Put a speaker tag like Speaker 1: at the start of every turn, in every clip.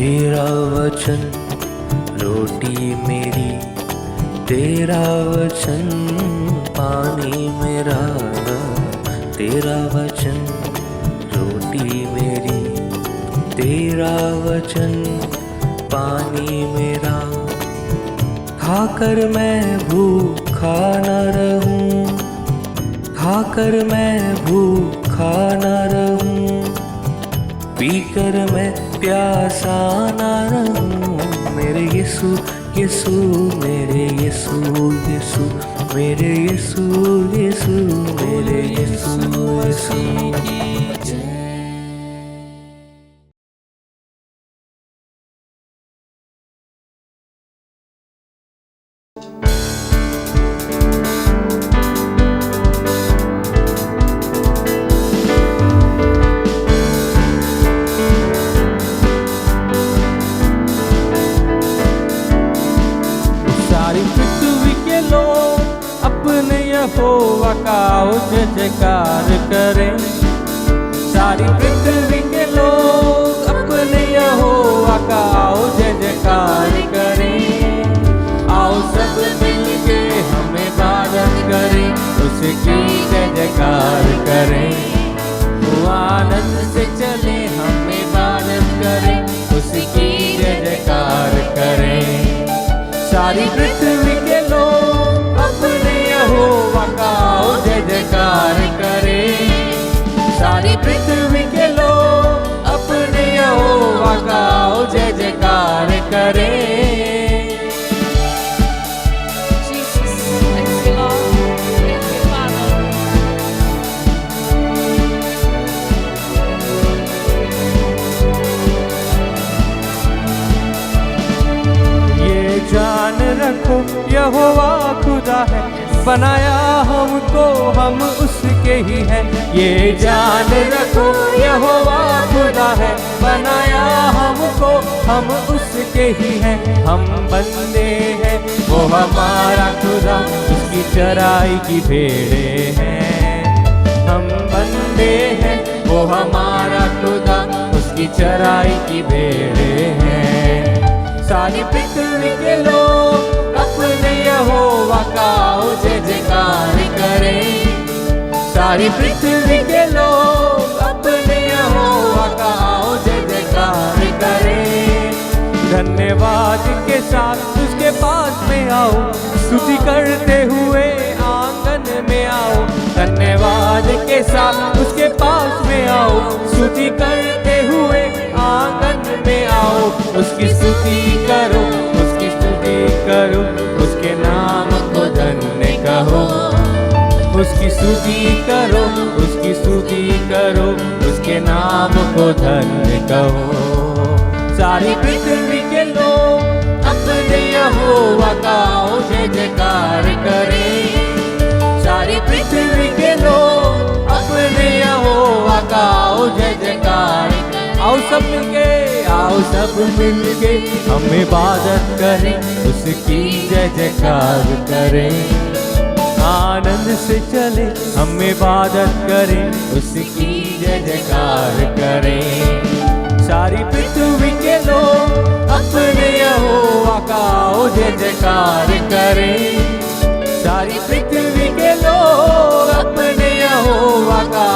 Speaker 1: तेरा वचन रोटी मेरी, तेरा वचन पानी मेरा, तेरा वचन रोटी मेरी, तेरा वचन पानी मेरा। खाकर मैं भूखा न रहूं, खाकर मैं भूखा न रहूं, पीकर मैं प्यासा न रहूं। मेरे यीशु यीशु, मेरे यीशु यीशु, मेरे यीशु यीशु, मेरे यीशु यीशु।
Speaker 2: सारी पृथ्वी के लोग अपने यहोवा का जय जयकार करें। सारी पृथ्वी के लोग अपने यहोवा का जय जयकार करें। आओ सब मिल के हमें इबादत करें, उसकी जय जयकार करें। वो आनंद से चले हम इबादत करें, उसकी जय जयकार करें। सारी पृथ्वी के लोग अपने यहोवा का जय जयकार करें। सारी पृथ्वी के लोग अपने यहोवा का जय जयकार करें। जान रखो यहोवा खुदा है, बनाया हमको हम उसके ही हैं। ये जान रखो यहोवा खुदा है, बनाया हमको हम उसके ही हैं। हम बंदे हैं वो हमारा खुदा, उसकी चराई की भेड़े हैं। हम बंदे हैं वो हमारा खुदा, उसकी चराई की भेड़े हैं। सारी पृथ्वी के लोग अपने यहोवा का जय जयकार करें। सारी पृथ्वी के लोग अपने यहोवा का जय जयकार करें। धन्यवाद के साथ उसके पास में आओ, स्तुति करते हुए आंगन में आओ। धन्यवाद के साथ उसके पास में आओ, स्तुति करते हुए आंगन में आओ। उसकी स्तुति करो, उसकी स्तुति करो, उसके नाम को धन्य कहो। उसकी स्तुति करो, उसकी स्तुति करो, उसके नाम को धन्य कहो। सारी पृथ्वी के लोग अपने यहोवा का जय जयकार करें। सारी पृथ्वी के लोग अपने यहोवा का जय जयकार। आओ सब मिलके, आओ सब मिलके हम इबादत करें, उसकी जय जयकार करें। आनंद से चले हम इबादत करें, उसकी जय जयकार करें। सारी पृथ्वी के लोग अपने यहोवा का जय जयकार करें। सारी पृथ्वी के लोग अपने यहोवा का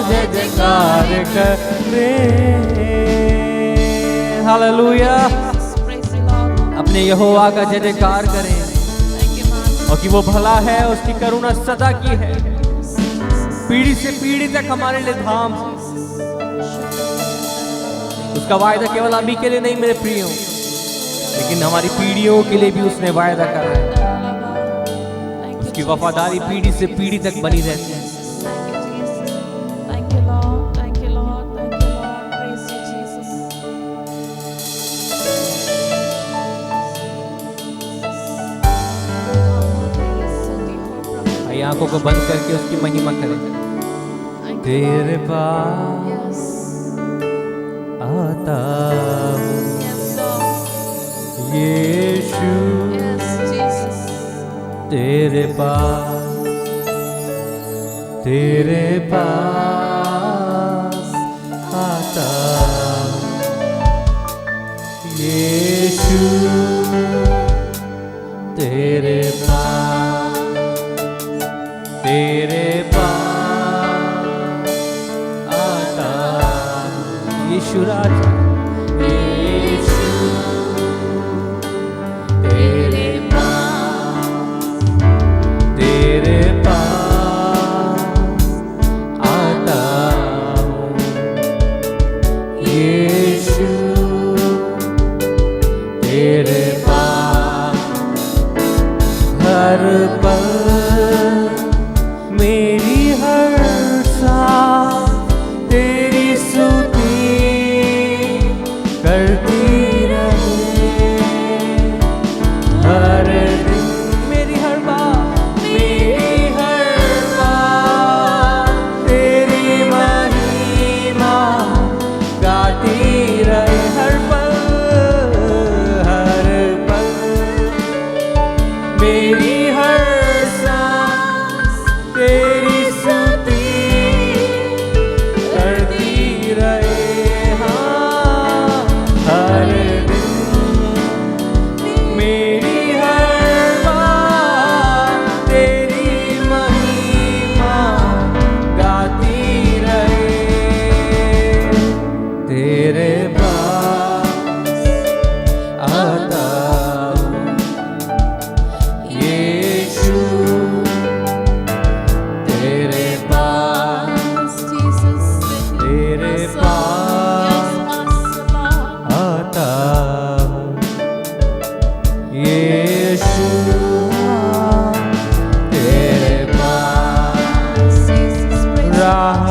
Speaker 2: जय जयकार करें। हालेलुया। अपने यहोवा का जय जयकार करें, और कि वो भला है, उसकी करुणा सदा की है, पीढ़ी से पीढ़ी तक हमारे लिए धाम है। उसका वायदा केवल अभी के लिए नहीं मेरे प्रियो, लेकिन हमारी पीढ़ियों के लिए भी उसने वायदा करा है। उसकी वफादारी पीढ़ी से पीढ़ी तक बनी रहती है। आंखों को बंद करके उसकी महिमा करें। तेरे पास आता हूँ यीशु, तेरे पास आता यीशु राजा, यीशु तेरे पास आता हूँ, यीशु तेरे पास हर पल मेरी हर सांस तेरी स्तुति करती रहे, हर दिन मेरी हर बात तेरी महिमा गाती रहे, हर पल मेरी हर सांस तेरी स्तुति करती रहे, हाँ हर दिन मेरी हर बात तेरी महिमा गाती रहे, तेरे पास आता हूँ, यीशु तेरे पास आता हूँ, यीशु तेरे पास राह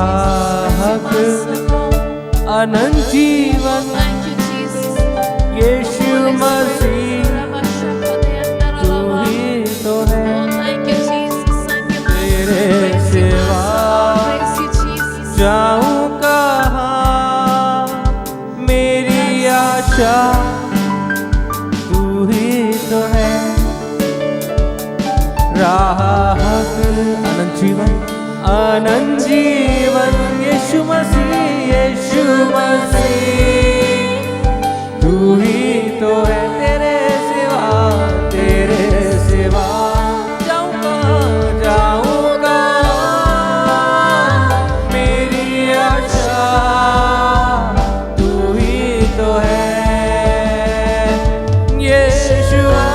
Speaker 2: हक अनंत जीवन, यीशु मसीह तू ही तो है, तेरे सिवा जाऊं कहाँ, मेरी आशा तू ही तो है, राह हक अनंत जीवन, यीशु मसीह तू ही तो है, तेरे सिवा जाऊंगा, मेरी आशा तू ही तो है, यीशुआ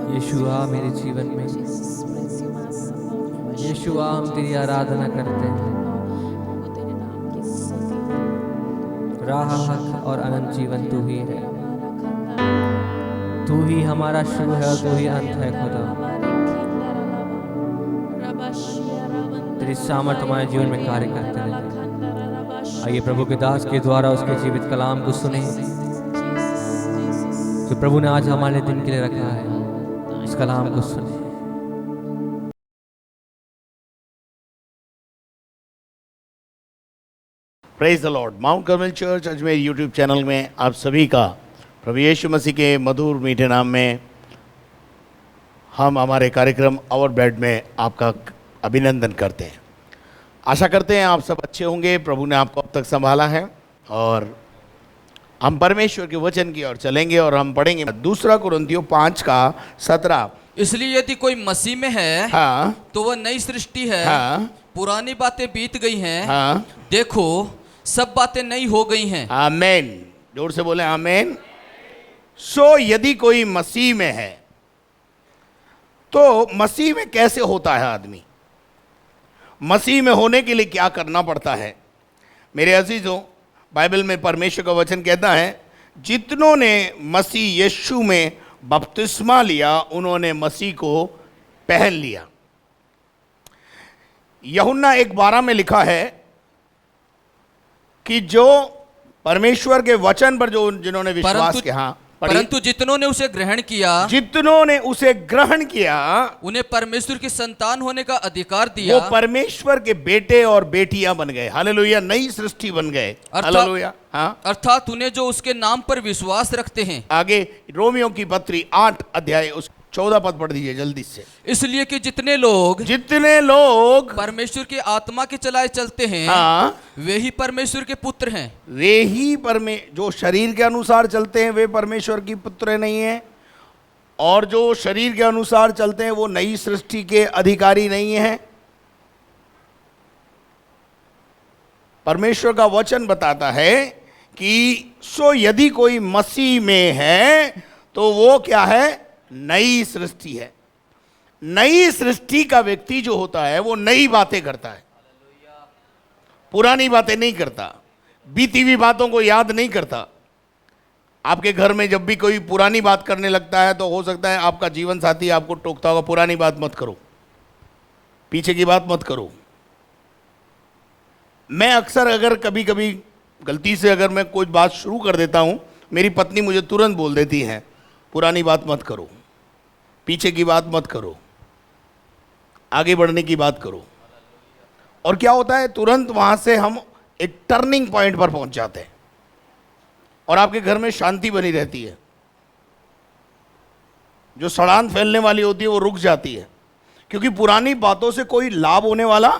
Speaker 2: यीशुआ मेरे जीवन में, यीशुआ हम तेरी आराधना करते हैं, राह हक और अनंत जीवन तू ही है, तू ही हमारा शुरू है और तू ही अंत है खुदा, तेरी सामर्थ हमारे जीवन में कार्य करते रहते। आइए प्रभु के दास के द्वारा उसके जीवित कलाम को सुने जो प्रभु ने आज हमारे दिन के लिए रखा है, इस कलाम को सुने।
Speaker 3: Praise the Lord. Mount Carmel church Ajmer YouTube channel में आप सभी का प्रभु यीशु मसीह के मधुर मीठे नाम में हम हमारे कार्यक्रम आवर ब्रेड में आपका अभिनंदन करते हैं। आशा करते हैं आप सब अच्छे होंगे। प्रभु ने आपको अब तक संभाला है और हम परमेश्वर के वचन की ओर चलेंगे और हम पढ़ेंगे 2 कुरिन्थियों 5 का 17
Speaker 4: इसलिए यदि कोई मसीह में है
Speaker 3: हाँ
Speaker 4: तो वह नई सृष्टि है।
Speaker 3: हाँ
Speaker 4: पुरानी बातें बीत गई हैं,
Speaker 3: हाँ
Speaker 4: देखो सब बातें नई हो गई हैं।
Speaker 3: आमेन। जोर से बोले आमेन। सो यदि कोई मसीह में है तो मसीह में कैसे होता है आदमी, मसीह में होने के लिए क्या करना पड़ता है? मेरे अजीजों, बाइबल में परमेश्वर का वचन कहता है जितनों ने मसीह यीशु में बपतिस्मा लिया उन्होंने मसीह को पहन लिया। यूहन्ना 1:12 में लिखा है कि जो परमेश्वर के वचन पर जो जिन्होंने विश्वास किया, हाँ
Speaker 4: परंतु जितनों ने उसे ग्रहण किया,
Speaker 3: जितनों ने उसे ग्रहण किया
Speaker 4: उन्हें परमेश्वर की संतान होने का अधिकार दिया।
Speaker 3: वो परमेश्वर के बेटे और बेटियां बन गए। हालेलुया, नई सृष्टि बन गए। हालेलुया। हाँ,
Speaker 4: अर्थात उन्हें जो उसके नाम पर विश्वास रखते हैं।
Speaker 3: आगे रोमियो की पत्री 8 अध्याय उस 14 पद पढ़ दीजिए जल्दी से।
Speaker 4: इसलिए कि जितने लोग परमेश्वर की आत्मा के चलाए चलते हैं,
Speaker 3: हाँ,
Speaker 4: वे ही परमेश्वर के पुत्र हैं।
Speaker 3: वे ही जो शरीर के अनुसार चलते हैं वे परमेश्वर की पुत्र नहीं है, और जो शरीर के अनुसार चलते हैं वो नई सृष्टि के अधिकारी नहीं है। परमेश्वर का वचन बताता है कि सो यदि कोई मसीह में है तो वो क्या है? नई सृष्टि है। नई सृष्टि का व्यक्ति जो होता है वो नई बातें करता है, पुरानी बातें नहीं करता, बीती हुई बातों को याद नहीं करता। आपके घर में जब भी कोई पुरानी बात करने लगता है तो हो सकता है आपका जीवन साथी आपको टोकता होगा, पुरानी बात मत करो, पीछे की बात मत करो। मैं अक्सर अगर कभी कभी गलती से अगर मैं कोई बात शुरू कर देता हूं, मेरी पत्नी मुझे तुरंत बोल देती है पुरानी बात मत करो, पीछे की बात मत करो, आगे बढ़ने की बात करो। और क्या होता है, तुरंत वहां से हम एक टर्निंग पॉइंट पर पहुंच जाते हैं और आपके घर में शांति बनी रहती है। जो सड़ान फैलने वाली होती है वो रुक जाती है, क्योंकि पुरानी बातों से कोई लाभ होने वाला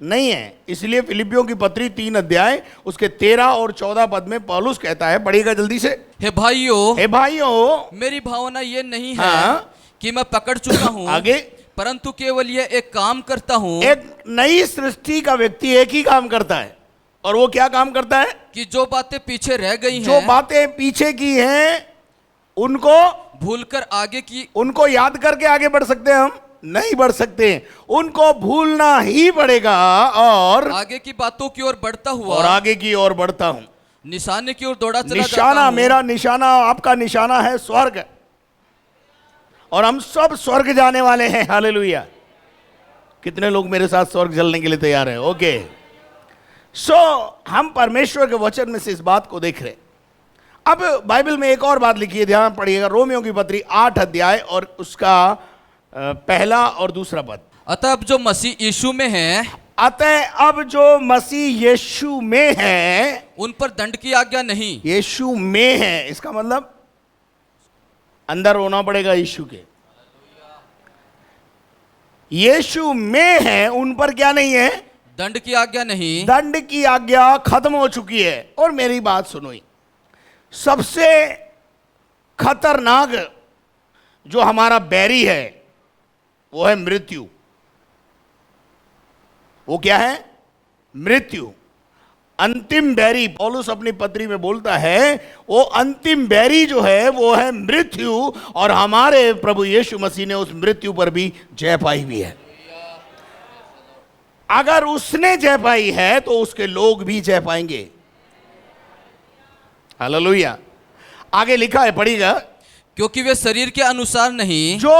Speaker 3: नहीं है। इसलिए फिलिपियों की पत्री 3 अध्याय उसके 13 और 14 पद में पौलुस कहता है, पढ़िएगा जल्दी से।
Speaker 4: हे भाइयों, मेरी भावना ये नहीं है
Speaker 3: हाँ,
Speaker 4: कि मैं पकड़ चुका हूं,
Speaker 3: आगे,
Speaker 4: परंतु केवल ये एक काम करता हूं।
Speaker 3: एक नई सृष्टि का व्यक्ति एक ही काम करता है, और वो क्या काम करता है?
Speaker 4: कि जो बातें पीछे रह गई हैं,
Speaker 3: जो बातें पीछे की हैं उनको
Speaker 4: भूलकर आगे की,
Speaker 3: उनको याद करके आगे बढ़ सकते हैं हम? नहीं बढ़ सकते, उनको भूलना ही पड़ेगा और
Speaker 4: आगे की बातों की ओर बढ़ता हुआ,
Speaker 3: और आगे की ओर बढ़ता हूं,
Speaker 4: निशाने की ओर दौड़ा चला जाता
Speaker 3: निशाना
Speaker 4: हूं।
Speaker 3: मेरा निशाना, आपका निशाना है स्वर्ग, और हम सब स्वर्ग जाने वाले हैं। हालेलुया। कितने लोग मेरे साथ स्वर्ग जलने के लिए तैयार हैं? ओके। सो हम परमेश्वर के वचन में से इस बात को देख रहे। अब बाइबल में एक और बात लिखी है, ध्यान पढ़िएगा, रोमियो की पत्री 8 अध्याय और उसका पहला और दूसरा पद।
Speaker 4: अतः अब जो मसीह यीशु में है,
Speaker 3: अतः अब जो मसीह यीशु में है,
Speaker 4: उन पर दंड की आज्ञा नहीं।
Speaker 3: यीशु में है, इसका मतलब अंदर होना पड़ेगा यीशु के। यीशु में है, उन पर क्या नहीं है?
Speaker 4: दंड की आज्ञा नहीं।
Speaker 3: दंड की आज्ञा खत्म हो चुकी है। और मेरी बात सुनो, सबसे खतरनाक जो हमारा बैरी है वो है मृत्यु। वो क्या है? मृत्यु। अंतिम बैरी, पौलुस अपनी पत्री में बोलता है, वो अंतिम बैरी जो है वो है मृत्यु, और हमारे प्रभु यीशु मसीह ने उस मृत्यु पर भी जय पाई हुई है। अगर उसने जय पाई है तो उसके लोग भी जय पाएंगे। हालेलुया। आगे लिखा है, पढ़िएगा,
Speaker 4: क्योंकि वे शरीर के अनुसार नहीं,
Speaker 3: जो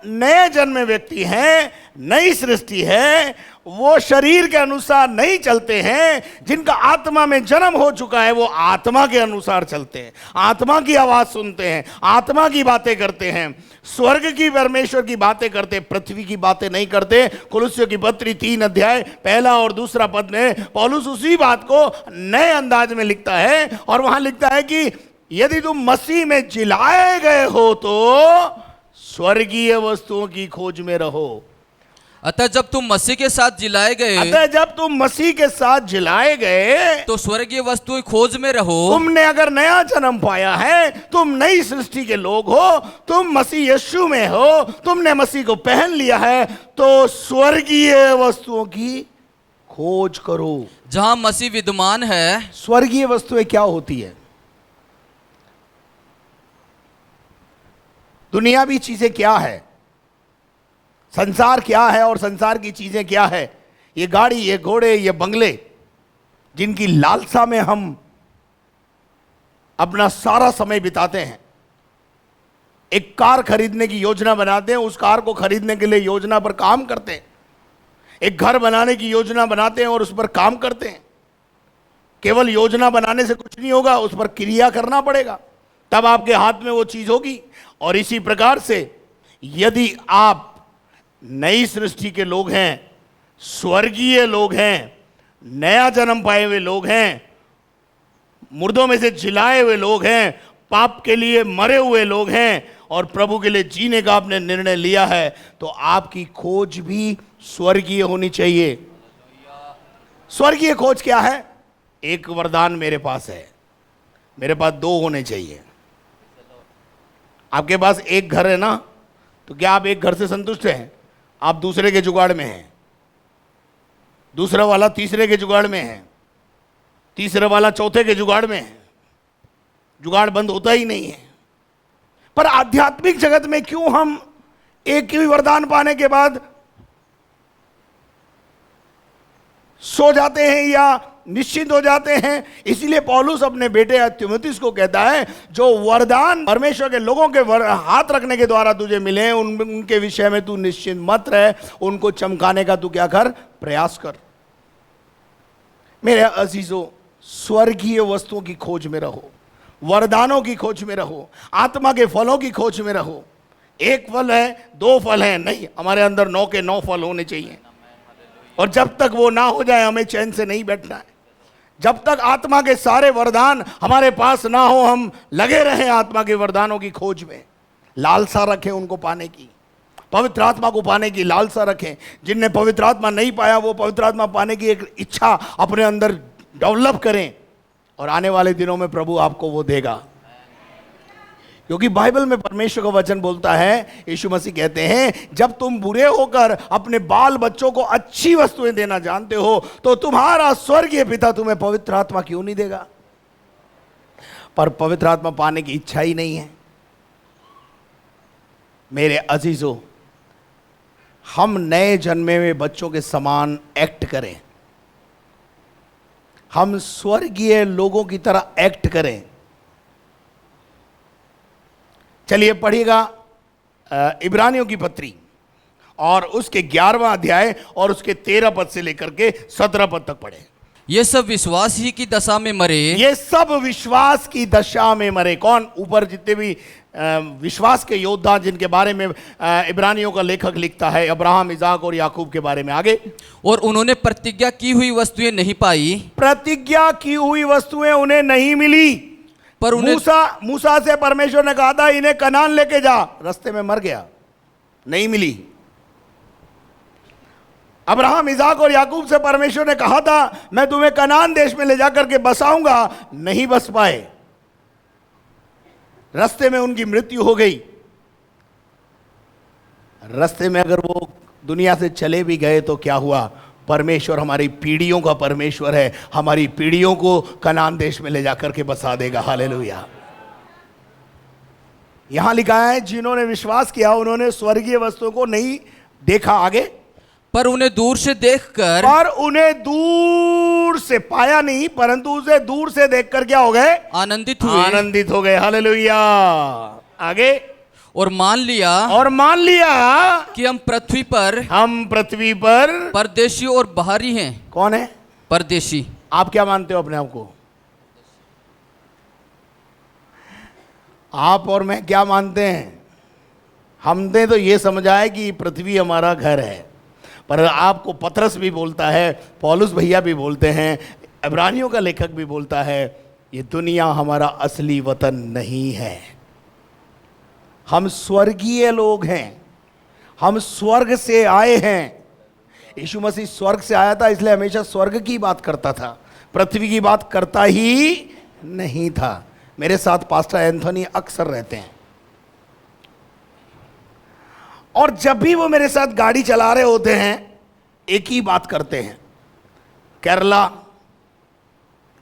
Speaker 3: नए जन्म व्यक्ति हैं, नई सृष्टि है, वो शरीर के अनुसार नहीं चलते हैं। जिनका आत्मा में जन्म हो चुका है वो आत्मा के अनुसार चलते हैं, आत्मा की आवाज सुनते हैं, आत्मा की बातें करते हैं, स्वर्ग की, परमेश्वर की बातें करते, पृथ्वी की बातें नहीं करते। कुलुस्सियों की पत्री 3 अध्याय पहला और दूसरा पद में पौलुस उसी बात को नए अंदाज में लिखता है, और वहां लिखता है कि यदि तुम मसीह में जिलाए गए हो तो स्वर्गीय वस्तुओं की खोज में रहो।
Speaker 4: अतः जब तुम मसीह के साथ जिलाए गए
Speaker 3: अतः जब तुम मसीह के साथ जिलाए गए
Speaker 4: तो स्वर्गीय वस्तुएं खोज में रहो।
Speaker 3: तुमने अगर नया जन्म पाया है, तुम नई सृष्टि के लोग हो, तुम मसीह यीशु में हो, तुमने मसीह को पहन लिया है, तो स्वर्गीय वस्तुओं की खोज करो
Speaker 4: जहां मसीह विद्यमान है।
Speaker 3: स्वर्गीय वस्तुएं क्या होती है? दुनियावी चीजें क्या है, संसार क्या है और संसार की चीजें क्या है? ये गाड़ी, ये घोड़े, ये बंगले, जिनकी लालसा में हम अपना सारा समय बिताते हैं। एक कार खरीदने की योजना बनाते हैं, उस कार को खरीदने के लिए योजना पर काम करते हैं। एक घर बनाने की योजना बनाते हैं और उस पर काम करते हैं। केवल योजना बनाने से कुछ नहीं होगा, उस पर क्रिया करना पड़ेगा, तब आपके हाथ में वो चीज होगी। और इसी प्रकार से यदि आप नई सृष्टि के लोग हैं, स्वर्गीय लोग हैं, नया जन्म पाए हुए लोग हैं, मुर्दों में से जिलाए हुए लोग हैं, पाप के लिए मरे हुए लोग हैं और प्रभु के लिए जीने का आपने निर्णय लिया है, तो आपकी खोज भी स्वर्गीय होनी चाहिए। स्वर्गीय खोज क्या है? एक वरदान मेरे पास है, मेरे पास दो होने चाहिए। आपके पास एक घर है ना, तो क्या आप एक घर से संतुष्ट हैं? आप दूसरे के जुगाड़ में हैं, दूसरा वाला तीसरे के जुगाड़ में है, तीसरा वाला चौथे के जुगाड़ में है। जुगाड़ बंद होता ही नहीं है। पर आध्यात्मिक जगत में क्यों हम एक ही वरदान पाने के बाद सो जाते हैं या निश्चिंत हो जाते हैं? इसलिए पौलुस अपने बेटे तीमुथियुस को कहता है, जो वरदान परमेश्वर के लोगों के हाथ रखने के द्वारा तुझे मिले हैं, उनके विषय में तू निश्चिंत मत रह, उनको चमकाने का तू क्या कर? प्रयास कर। मेरे अजीजों, स्वर्गीय वस्तुओं की खोज में रहो, वरदानों की खोज में रहो, आत्मा के फलों की खोज में रहो। एक फल है, दो फल है नहीं, हमारे अंदर 9 के 9 फल होने चाहिए। और जब तक वो ना हो जाए हमें चैन से नहीं बैठना है। जब तक आत्मा के सारे वरदान हमारे पास ना हो, हम लगे रहें आत्मा के वरदानों की खोज में। लालसा रखें उनको पाने की, पवित्र आत्मा को पाने की लालसा रखें। जिनने पवित्र आत्मा नहीं पाया, वो पवित्र आत्मा पाने की एक इच्छा अपने अंदर डेवलप करें, और आने वाले दिनों में प्रभु आपको वो देगा। क्योंकि बाइबल में परमेश्वर का वचन बोलता है, यीशु मसीह कहते हैं, जब तुम बुरे होकर अपने बाल बच्चों को अच्छी वस्तुएं देना जानते हो, तो तुम्हारा स्वर्गीय पिता तुम्हें पवित्र आत्मा क्यों नहीं देगा? पर पवित्र आत्मा पाने की इच्छा ही नहीं है। मेरे अजीजों, हम नए जन्मे हुए बच्चों के समान एक्ट करें, हम स्वर्गीय लोगों की तरह एक्ट करें। चलिए पढ़िएगा इब्रानियों की पत्री और उसके 11वां अध्याय और उसके 13 पद से लेकर के 17 पद तक पढ़े।
Speaker 4: ये सब विश्वास ही की दशा में मरे।
Speaker 3: ये सब विश्वास की दशा में मरे। कौन? ऊपर जितने भी विश्वास के योद्धा जिनके बारे में इब्रानियों का लेखक लिखता है, अब्राहम, इजाक और याकूब के बारे में। आगे,
Speaker 4: और उन्होंने प्रतिज्ञा की हुई वस्तुएं नहीं पाई।
Speaker 3: प्रतिज्ञा की हुई वस्तुएं उन्हें नहीं मिली।
Speaker 4: पर उन्हें
Speaker 3: मूसा से परमेश्वर ने कहा था इन्हें कनान लेके जा, रास्ते में मर गया, नहीं मिली। अब्राहम, इजाक और याकूब से परमेश्वर ने कहा था मैं तुम्हें कनान देश में ले जाकर के बसाऊंगा, नहीं बस पाए, रास्ते में उनकी मृत्यु हो गई। रास्ते में अगर वो दुनिया से चले भी गए तो क्या हुआ? परमेश्वर हमारी पीढ़ियों का परमेश्वर है, हमारी पीढ़ियों को कनान देश में ले जाकर के बसा देगा। हालेलुया। यहां लिखा है जिन्होंने विश्वास किया उन्होंने स्वर्गीय वस्तुओं को नहीं देखा। आगे,
Speaker 4: पर उन्हें दूर से देखकर,
Speaker 3: पर उन्हें दूर से पाया नहीं, परंतु उसे दूर से देखकर क्या हो गए?
Speaker 4: आनंदित हुए।
Speaker 3: आनंदित हो गए। हालेलुया। आगे,
Speaker 4: और मान लिया कि हम पृथ्वी पर परदेशी और बाहरी हैं।
Speaker 3: कौन है
Speaker 4: परदेशी?
Speaker 3: आप क्या मानते हो अपने आप को? आप और मैं क्या मानते हैं? हमने तो ये समझा है कि पृथ्वी हमारा घर है, पर आपको पतरस भी बोलता है, पौलुस भैया भी बोलते हैं, इब्रानियों का लेखक भी बोलता है, ये दुनिया हमारा असली वतन नहीं है। हम स्वर्गीय लोग हैं, हम स्वर्ग से आए हैं, यीशु मसीह स्वर्ग से आया था, इसलिए हमेशा स्वर्ग की बात करता था, पृथ्वी की बात करता ही नहीं था। मेरे साथ पास्टर एंथोनी अक्सर रहते हैं, और जब भी वो मेरे साथ गाड़ी चला रहे होते हैं एक ही बात करते हैं,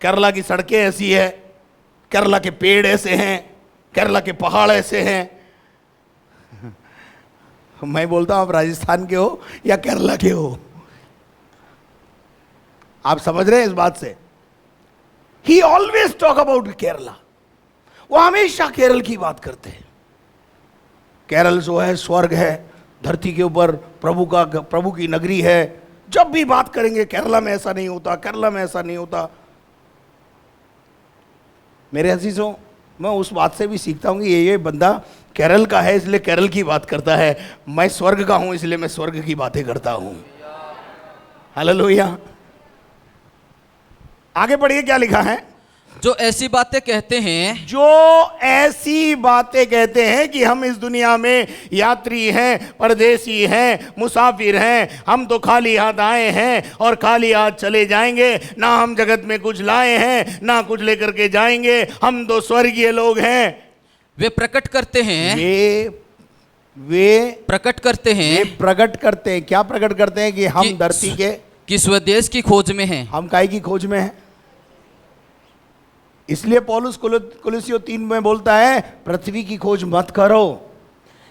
Speaker 3: केरला की सड़कें ऐसी है, केरला के पेड़ ऐसे हैं, केरला के पहाड़ ऐसे हैं। मैं बोलता हूं आप राजस्थान के हो या केरला के हो, आप समझ रहे हैं इस बात से। ही ऑलवेज टॉक अबाउट केरला, वो हमेशा केरल की बात करते हैं। केरल जो है स्वर्ग है, धरती के ऊपर प्रभु की नगरी है। जब भी बात करेंगे केरला में ऐसा नहीं होता, केरला में ऐसा नहीं होता। मेरे अजीजों, मैं उस बात से भी सीखता हूं कि ये बंदा केरल का है इसलिए केरल की बात करता है, मैं स्वर्ग का हूं इसलिए मैं स्वर्ग की बातें करता हूं। हालेलुया। आगे पढ़िए क्या लिखा है।
Speaker 4: जो ऐसी बातें कहते हैं,
Speaker 3: जो ऐसी बातें कहते हैं कि हम इस दुनिया में यात्री हैं, परदेसी हैं, मुसाफिर हैं, हम तो खाली हाथ आए हैं और खाली हाथ चले जाएंगे, ना हम जगत में कुछ लाए हैं ना कुछ लेकर के जाएंगे, हम तो स्वर्गीय लोग हैं।
Speaker 4: वे प्रकट करते हैं,
Speaker 3: वे
Speaker 4: प्रकट करते हैं,
Speaker 3: वे प्रकट करते हैं। क्या प्रकट करते हैं? कि हम धरती के,
Speaker 4: कि स्वदेश की खोज में हैं।
Speaker 3: हम काय की खोज में हैं। इसलिए पौलुस कुलुस्सियों 3 में बोलता है, पृथ्वी की खोज मत करो।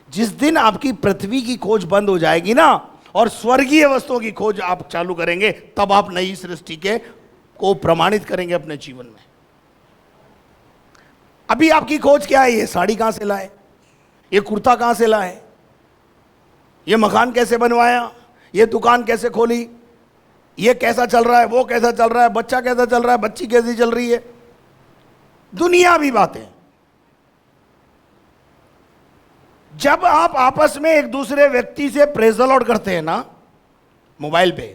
Speaker 3: जिस दिन आपकी पृथ्वी की खोज बंद हो जाएगी ना और स्वर्गीय वस्तुओं की खोज आप चालू करेंगे, तब आप नई सृष्टि को प्रमाणित करेंगे अपने जीवन में। अभी आपकी खोज क्या है? ये साड़ी कहां से लाए, ये कुर्ता कहां से लाए, ये मकान कैसे बनवाया, ये दुकान कैसे खोली, ये कैसा चल रहा है, वो कैसा चल रहा है, बच्चा कैसा चल रहा है, बच्ची कैसी चल रही है, दुनियावी बातें। जब आप आपस में एक दूसरे व्यक्ति से प्रेज द लॉर्ड करते हैं ना मोबाइल पे,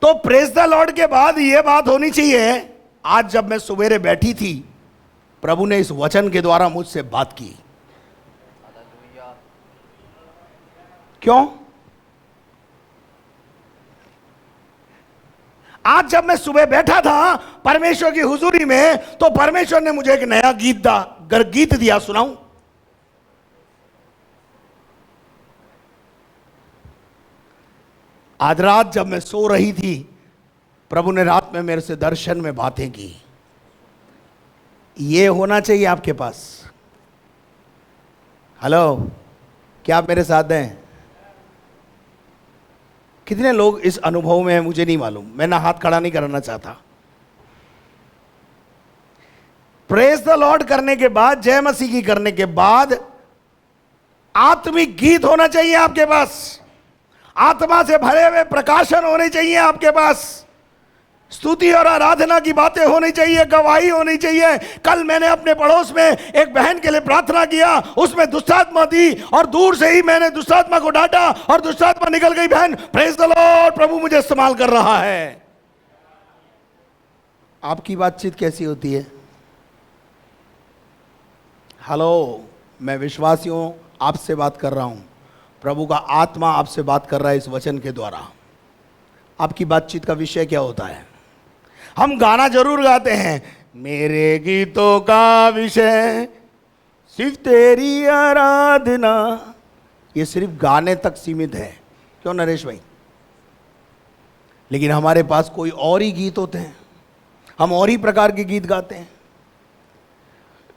Speaker 3: तो प्रेज द लॉर्ड के बाद यह बात होनी चाहिए, आज जब मैं सवेरे बैठी थी प्रभु ने इस वचन के द्वारा मुझसे बात की। क्यों? आज जब मैं सुबह बैठा था परमेश्वर की हुजूरी में, तो परमेश्वर ने मुझे एक नया गीत दिया, सुनाऊं? आज रात जब मैं सो रही थी, प्रभु ने रात में मेरे से दर्शन में बातें की। ये होना चाहिए आपके पास। हेलो, क्या आप मेरे साथ हैं? कितने लोग इस अनुभव में हैं मुझे नहीं मालूम, मैं ना हाथ खड़ा नहीं करना चाहता। प्रेज द लॉर्ड करने के बाद, जय मसीह की करने के बाद, आत्मिक गीत होना चाहिए आपके पास, आत्मा से भरे हुए प्रकाशन होने चाहिए आपके पास, स्तुति और आराधना की बातें होनी चाहिए, गवाही होनी चाहिए। कल मैंने अपने पड़ोस में एक बहन के लिए प्रार्थना किया, उसमें दुष्टात्मा थी और दूर से ही मैंने दुष्टात्मा को डांटा और दुष्टात्मा निकल गई। बहन, प्रेज द लॉर्ड, प्रभु मुझे इस्तेमाल कर रहा है। आपकी बातचीत कैसी होती है? हेलो, मैं विश्वासियों आपसे बात कर रहा हूं, प्रभु का आत्मा आपसे बात कर रहा है इस वचन के द्वारा। आपकी बातचीत का विषय क्या होता है? हम गाना जरूर गाते हैं, मेरे गीतों का विषय सिर्फ तेरी आराधना। ये सिर्फ गाने तक सीमित है, क्यों नरेश भाई? लेकिन हमारे पास कोई और ही गीत होते हैं, हम और ही प्रकार के गीत गाते हैं।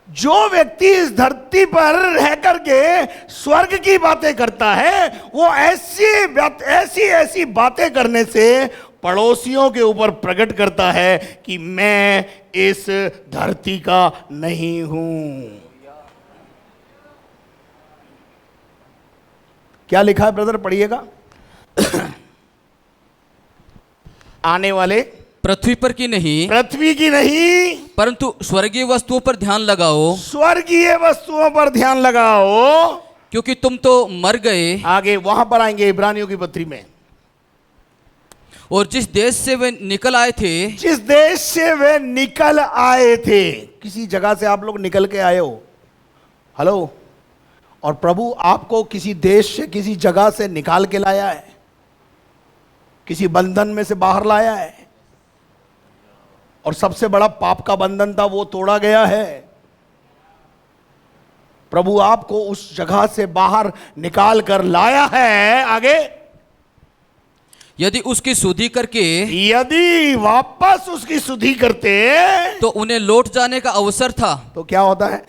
Speaker 3: जो व्यक्ति इस धरती पर रह करके स्वर्ग की बातें करता है, वो ऐसी बातें करने से पड़ोसियों के ऊपर प्रकट करता है कि मैं इस धरती का नहीं हूं। क्या लिखा है ब्रदर, पढ़िएगा। आने वाले
Speaker 4: पृथ्वी पर की नहीं,
Speaker 3: पृथ्वी की नहीं,
Speaker 4: परंतु स्वर्गीय वस्तुओं पर ध्यान लगाओ,
Speaker 3: स्वर्गीय वस्तुओं पर ध्यान लगाओ,
Speaker 4: क्योंकि तुम तो मर गए।
Speaker 3: आगे वहां पर आएंगे इब्रानियों की पत्री में।
Speaker 4: और जिस देश से वे निकल आए थे,
Speaker 3: जिस देश से वे निकल आए थे, किसी जगह से आप लोग निकल के आए हो। हेलो,
Speaker 5: और प्रभु आपको किसी देश से, किसी जगह से निकाल के लाया है, किसी बंधन में से बाहर लाया है, और सबसे बड़ा पाप का बंधन था वो तोड़ा गया है। प्रभु आपको उस जगह से बाहर निकाल कर लाया है। आगे,
Speaker 4: यदि उसकी शुद्धि करके,
Speaker 5: यदि वापस उसकी शुद्धि करते
Speaker 4: तो उन्हें लौट जाने का अवसर था।
Speaker 5: तो क्या होता है?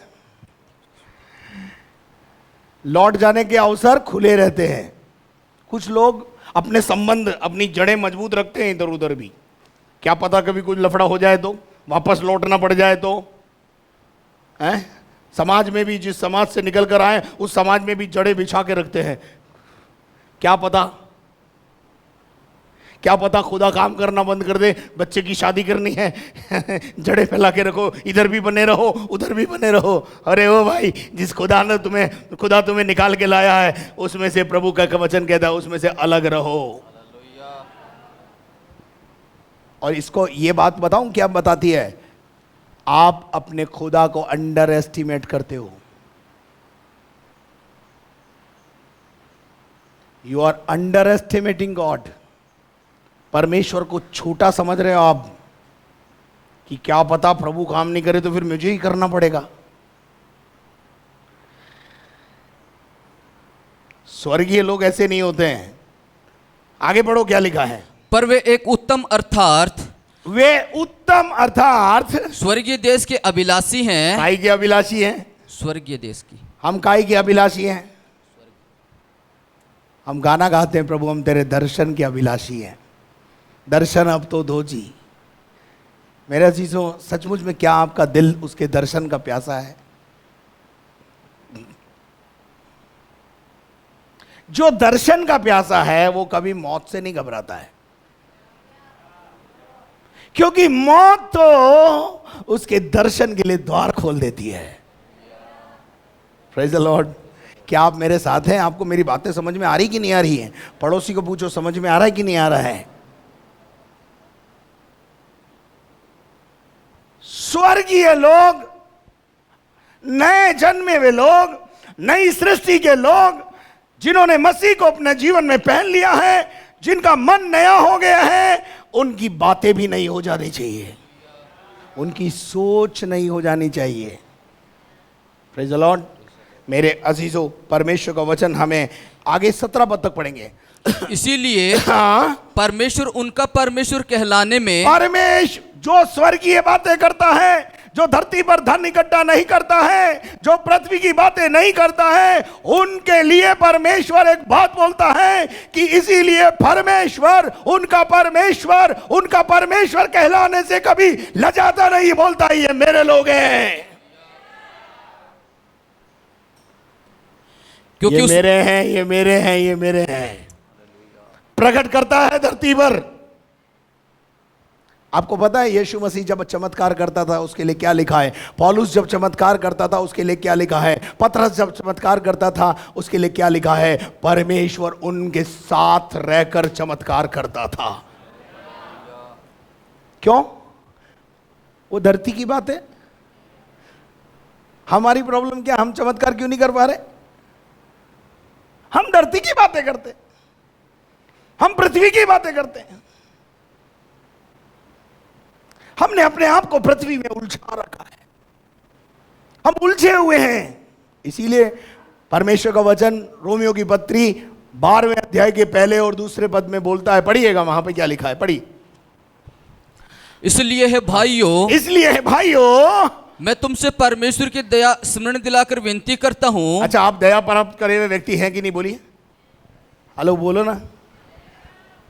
Speaker 5: लौट जाने के अवसर खुले रहते हैं। कुछ लोग अपने संबंध, अपनी जड़ें मजबूत रखते हैं इधर उधर भी। क्या पता कभी कुछ लफड़ा हो जाए तो, वापस लौटना पड़ जाए तो। हैं? समाज में भी, जिस समाज से निकल कर आए उस समाज में भी जड़ें बिछा के रखते हैं। क्या पता, क्या पता खुदा काम करना बंद कर दे, बच्चे की शादी करनी है जड़ें फैला के रखो, इधर भी बने रहो उधर भी बने रहो। अरे ओ भाई, जिस खुदा तुम्हें निकाल के लाया है उसमें से, प्रभु का वचन कहता है, उसमें से अलग रहो। और इसको ये बात बताऊं क्या बताती है? आप अपने खुदा को अंडर एस्टिमेट करते हो। You are underestimating God. परमेश्वर को छोटा समझ रहे हो आप, कि क्या पता प्रभु काम नहीं करे तो फिर मुझे ही करना पड़ेगा। स्वर्गीय लोग ऐसे नहीं होते हैं। आगे बढ़ो, क्या लिखा है?
Speaker 4: पर वे एक उत्तम अर्थार्थ,
Speaker 5: वे उत्तम अर्थार्थ
Speaker 4: स्वर्गीय देश के अभिलाषी हैं।
Speaker 5: काई के अभिलाषी हैं?
Speaker 4: स्वर्गीय देश की।
Speaker 5: हम काई के अभिलाषी हैं? हम गाना गाते हैं, प्रभु हम तेरे दर्शन के अभिलाषी हैं। दर्शन अब तो दो जी। मेरे अजीजों, सचमुच में क्या आपका दिल उसके दर्शन का प्यासा है? जो दर्शन का प्यासा है वो कभी मौत से नहीं घबराता है, क्योंकि मौत तो उसके दर्शन के लिए द्वार खोल देती है। Praise the Lord. क्या आप मेरे साथ हैं? आपको मेरी बातें समझ में आ रही कि नहीं आ रही हैं? पड़ोसी को पूछो, समझ में आ रहा है कि नहीं आ रहा है? स्वर्गीय लोग, नए जन्मे हुए लोग, नई सृष्टि के लोग, जिन्होंने मसीह को अपने जीवन में पहन लिया है, जिनका मन नया हो गया है, उनकी बातें भी नहीं हो जानी चाहिए, उनकी सोच नहीं हो जानी चाहिए। Praise the Lord. मेरे अजीजों, परमेश्वर का वचन हमें आगे 17 पद तक पढ़ेंगे।
Speaker 4: इसीलिए
Speaker 5: हाँ,
Speaker 4: परमेश्वर उनका परमेश्वर कहलाने में,
Speaker 5: परमेश्वर जो स्वर्गीय बातें करता है, जो धरती पर धन इकट्ठा नहीं करता है, जो पृथ्वी की बातें नहीं करता है, उनके लिए परमेश्वर एक बात बोलता है कि इसीलिए परमेश्वर उनका परमेश्वर कहलाने से कभी लजाता नहीं, बोलता ये मेरे लोग हैं,
Speaker 4: क्योंकि
Speaker 5: ये मेरे हैं, ये मेरे हैं, ये मेरे हैं। प्रकट करता है धरती पर। आपको पता है यीशु मसीह जब चमत्कार करता था उसके लिए क्या लिखा है? पौलुस जब चमत्कार करता था उसके लिए क्या लिखा है? पतरस जब चमत्कार करता था उसके लिए क्या लिखा है? परमेश्वर उनके साथ रहकर चमत्कार करता था। क्यों? वो धरती की बात है। हमारी प्रॉब्लम क्या? हम चमत्कार क्यों नहीं कर पा रहे? हम धरती की बातें करते, हम पृथ्वी की बातें करते हैं। हमने अपने आप को पृथ्वी में उलझा रखा है, हम उलझे हुए हैं। इसीलिए परमेश्वर का वचन रोमियो की पत्री 12वें अध्याय के पहले और दूसरे पद में बोलता है, पढ़िएगा वहां पे क्या लिखा है, पढ़िए।
Speaker 4: इसलिए है भाइयों, मैं तुमसे परमेश्वर की दया स्मरण दिलाकर विनती करता हूं।
Speaker 5: अच्छा, आप दया प्राप्त करे हुए व्यक्ति हैं कि नहीं? बोलिए, हेलो बोलो ना।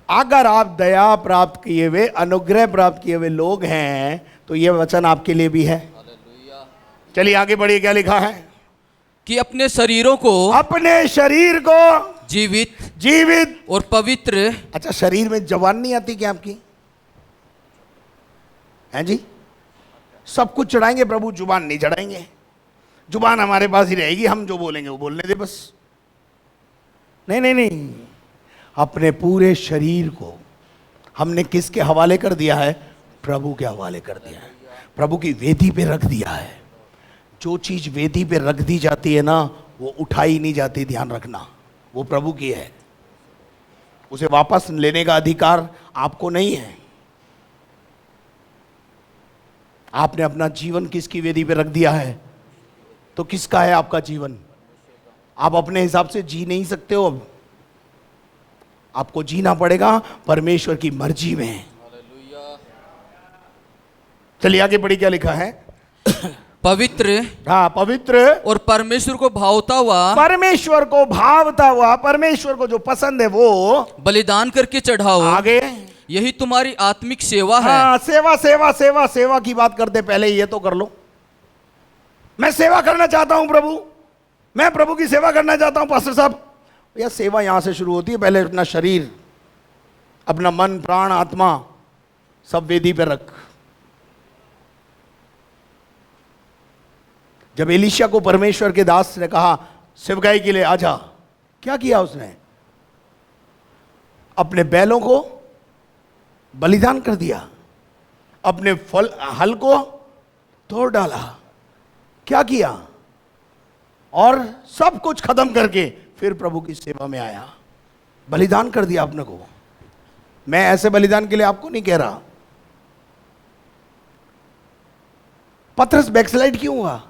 Speaker 5: अगर आप दया प्राप्त किए हुए, अनुग्रह प्राप्त किए हुए लोग हैं तो यह वचन आपके लिए भी है। चलिए आगे बढ़िए, क्या लिखा है?
Speaker 4: कि अपने शरीर को जीवित और पवित्र।
Speaker 5: अच्छा, शरीर में जवान नहीं आती क्या आपकी? हैं जी? सब कुछ चढ़ाएंगे प्रभु, जुबान नहीं चढ़ाएंगे। जुबान हमारे पास ही रहेगी, हम जो बोलेंगे वो बोलने दे बस। नहीं, अपने पूरे शरीर को हमने किसके हवाले कर दिया है? प्रभु के हवाले कर दिया है, प्रभु की वेदी पे रख दिया है। जो चीज वेदी पे रख दी जाती है ना, वो उठाई नहीं जाती, ध्यान रखना, वो प्रभु की है। उसे वापस लेने का अधिकार आपको नहीं है। आपने अपना जीवन किसकी वेदी पे रख दिया है? तो किसका है आपका जीवन? आप अपने हिसाब से जी नहीं सकते हो। अब आपको जीना पड़ेगा परमेश्वर की मर्जी में। चलिए आगे पढ़ी, क्या लिखा है?
Speaker 4: पवित्र,
Speaker 5: हाँ पवित्र
Speaker 4: और परमेश्वर को भावता हुआ,
Speaker 5: परमेश्वर को भावता हुआ, परमेश्वर को जो पसंद है वो
Speaker 4: बलिदान करके चढ़ाओ।
Speaker 5: आगे
Speaker 4: यही तुम्हारी आत्मिक सेवा है।
Speaker 5: हाँ, सेवा सेवा सेवा सेवा की बात करते पहले ये तो कर लो। मैं सेवा करना चाहता हूं प्रभु, मैं प्रभु की सेवा करना चाहता हूं पास्टर साहब। यह सेवा यहां से शुरू होती है। पहले अपना शरीर, अपना मन, प्राण, आत्मा सब वेदी पे रख। जब एलीशा को परमेश्वर के दास ने कहा सेवकाई के लिए आजा, क्या किया उसने? अपने बैलों को बलिदान कर दिया, अपने हल को तोड़ डाला। क्या किया? और सब कुछ खत्म करके फिर प्रभु की सेवा में आया, बलिदान कर दिया अपने को। मैं ऐसे बलिदान के लिए आपको नहीं कह रहा। पतरस बैकस्लाइड क्यों हुआ?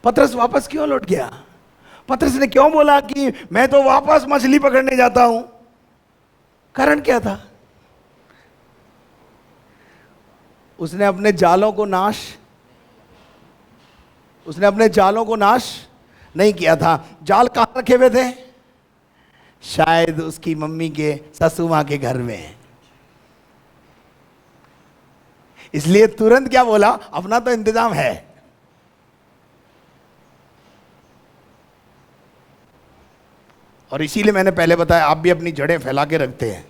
Speaker 5: पतरस वापस क्यों लौट गया? पतरस ने क्यों बोला कि मैं तो वापस मछली पकड़ने जाता हूं? कारण क्या था? उसने अपने जालों को नाश नहीं किया था। जाल कहां रखे हुए थे? शायद उसकी मम्मी के, ससु मां के घर में। इसलिए तुरंत क्या बोला? अपना तो इंतजाम है। और इसीलिए मैंने पहले बताया, आप भी अपनी जड़ें फैला के रखते हैं।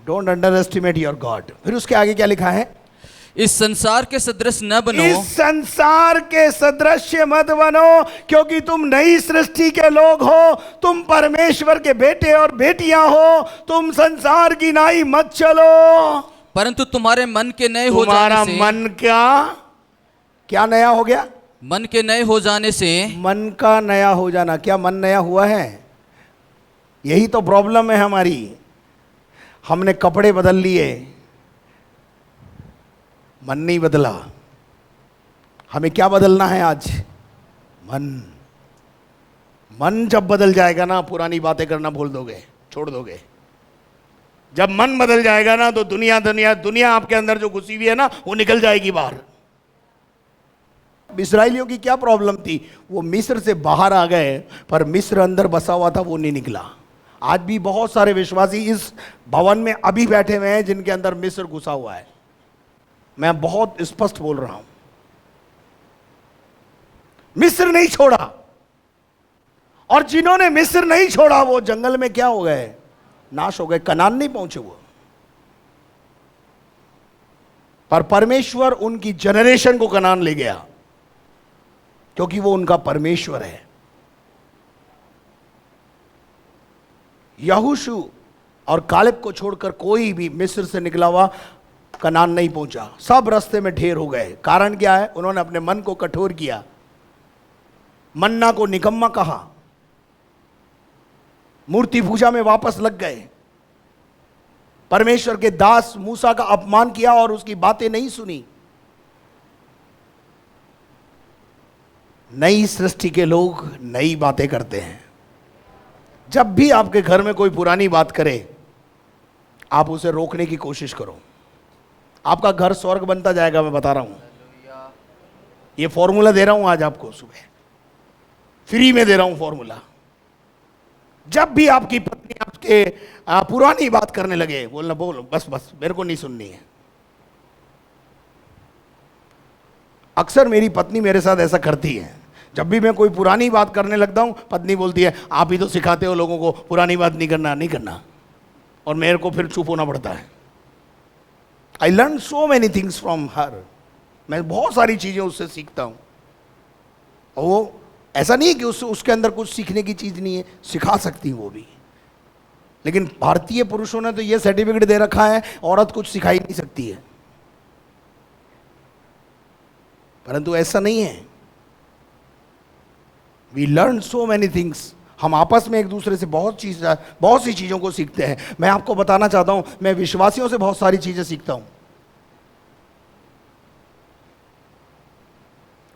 Speaker 5: Don't under estimate your God. फिर उसके आगे क्या लिखा है?
Speaker 4: इस संसार के सदृश न बनो,
Speaker 5: इस संसार के सदृश्य मत बनो, क्योंकि तुम नई सृष्टि के लोग हो। तुम परमेश्वर के बेटे और बेटियां हो। तुम संसार की नाई मत चलो,
Speaker 4: परंतु तुम्हारे मन के नए हो जाने से।
Speaker 5: मन क्या नया हो गया?
Speaker 4: मन के नए हो जाने से।
Speaker 5: मन का नया हो जाना। क्या मन नया हुआ है? यही तो प्रॉब्लम है हमारी। हमने कपड़े बदल लिए, मन नहीं बदला। हमें क्या बदलना है आज? मन जब बदल जाएगा ना, पुरानी बातें करना भूल दोगे, छोड़ दोगे। जब मन बदल जाएगा ना, तो दुनिया आपके अंदर जो घुसी हुई है ना, वो निकल जाएगी बाहर। इस्राएलियों की क्या प्रॉब्लम थी? वो मिस्र से बाहर आ गए, पर मिस्र अंदर बसा हुआ था, वो नहीं निकला। आज भी बहुत सारे विश्वासी इस भवन में अभी बैठे हुए हैं जिनके अंदर मिस्र घुसा हुआ है। मैं बहुत स्पष्ट बोल रहा हूं, मिस्र नहीं छोड़ा। और जिन्होंने मिस्र नहीं छोड़ा वो जंगल में क्या हो गए? नाश हो गए, कनान नहीं पहुंचे वो। पर परमेश्वर उनकी जनरेशन को कनान ले गया, क्योंकि वो उनका परमेश्वर है। यहोशू और कालेब को छोड़कर कोई भी मिस्र से निकला हुआ कनान नहीं पहुंचा। सब रास्ते में ढेर हो गए। कारण क्या है? उन्होंने अपने मन को कठोर किया, मन्ना को निकम्मा कहा, मूर्ति पूजा में वापस लग गए, परमेश्वर के दास मूसा का अपमान किया और उसकी बातें नहीं सुनी। नई सृष्टि के लोग नई बातें करते हैं। जब भी आपके घर में कोई पुरानी बात करे, आप उसे रोकने की कोशिश करो। आपका घर स्वर्ग बनता जाएगा, मैं बता रहा हूं। ये फॉर्मूला दे रहा हूं आज आपको, सुबह फ्री में दे रहा हूं फॉर्मूला। जब भी आपकी पत्नी आपके पुरानी बात करने लगे, बोलना बोलो, बस बस मेरे को नहीं सुननी है। अक्सर मेरी पत्नी मेरे साथ ऐसा करती है। जब भी मैं कोई पुरानी बात करने लगता हूं, पत्नी बोलती है आप ही तो सिखाते हो लोगों को पुरानी बात नहीं करना, और मेरे को फिर चुप होना पड़ता है। I learn so many things from her. मैं बहुत सारी चीजें उससे सीखता हूं। और वो ऐसा नहीं है कि उसके अंदर कुछ सीखने की चीज नहीं है, सिखा सकती वो भी। लेकिन भारतीय पुरुषों ने तो ये सर्टिफिकेट दे रखा है, औरत कुछ सिखा ही नहीं सकती है। परंतु ऐसा नहीं है। We learn so many things. हम आपस में एक दूसरे से बहुत सी चीजों को सीखते हैं। मैं आपको बताना चाहता हूं, मैं विश्वासियों से बहुत सारी चीजें सीखता हूं।